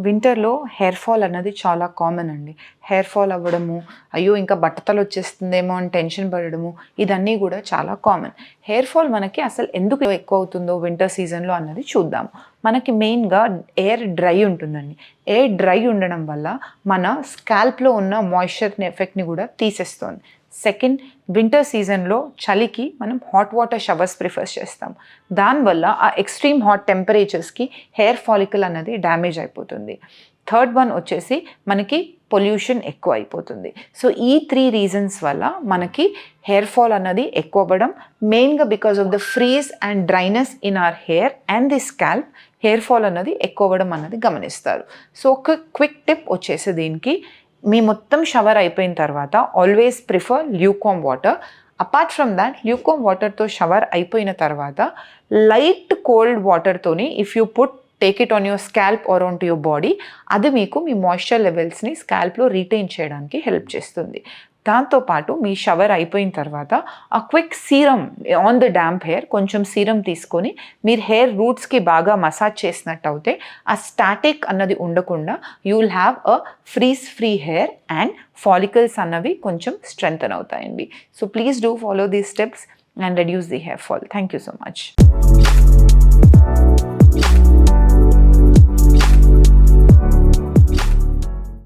వింటర్లో hair fall అన్నది చాలా కామన్ అండి. హెయిర్ ఫాల్ అవ్వడము, అయ్యో ఇంకా బట్టతల వచ్చేస్తుందేమో అని టెన్షన్ పడడము, ఇదన్నీ కూడా చాలా కామన్. హెయిర్ ఫాల్ మనకి అసలు ఎందుకు ఎక్కువ అవుతుందో వింటర్ సీజన్లో అన్నది చూద్దాం. మనకి మెయిన్గా ఎయిర్ డ్రై ఉంటుందండి. ఎయిర్ డ్రై ఉండడం వల్ల మన స్కాల్ప్లో ఉన్న మాయిశ్చర్ ఎఫెక్ట్ని కూడా తీసేస్తుంది. సెకండ్, వింటర్ సీజన్లో చలికి మనం హాట్ వాటర్ షవర్స్ ప్రిఫర్ చేస్తాం. దానివల్ల ఆ ఎక్స్ట్రీమ్ హాట్ టెంపరేచర్స్కి హెయిర్ ఫాలికల్ అన్నది డ్యామేజ్ అయిపోతుంది. థర్డ్ వన్ వచ్చేసి మనకి పొల్యూషన్ ఎక్కువ అయిపోతుంది. సో ఈ 3 రీజన్స్ వల్ల మనకి హెయిర్ ఫాల్ అన్నది ఎక్కువ అవ్వడం, మెయిన్గా because of the freeze and dryness in our hair and the scalp hair fall అన్నది ఎక్కువ అవ్వడం అన్నది గమనిస్తారు. సో ఒక క్విక్ టిప్ వచ్చేసి దీనికి, మీ మొత్తం షవర్ అయిపోయిన తర్వాత always prefer lukewarm water. Apart from that, lukewarm వాటర్తో షవర్ అయిపోయిన తర్వాత లైట్ కోల్డ్ వాటర్తోని if you take it on your scalp or on to your body, అది మీకు మీ మాయిశ్చర్ లెవెల్స్ని స్కాల్ప్లో రీటైన్ చేయడానికి హెల్ప్ చేస్తుంది. దాంతోపాటు మీ షవర్ అయిపోయిన తర్వాత ఆ quick serum on the damp hair, కొంచెం సీరం తీసుకొని మీరు హెయిర్ రూట్స్కి బాగా మసాజ్ చేసినట్టు అయితే ఆ స్టాటిక్ అన్నది ఉండకుండా you will have a freeze free hair and follicles అన్నవి కొంచెం స్ట్రెంగ్తన్ అవుతాయండి. So please do follow these steps and reduce the hair fall. Thank you so much.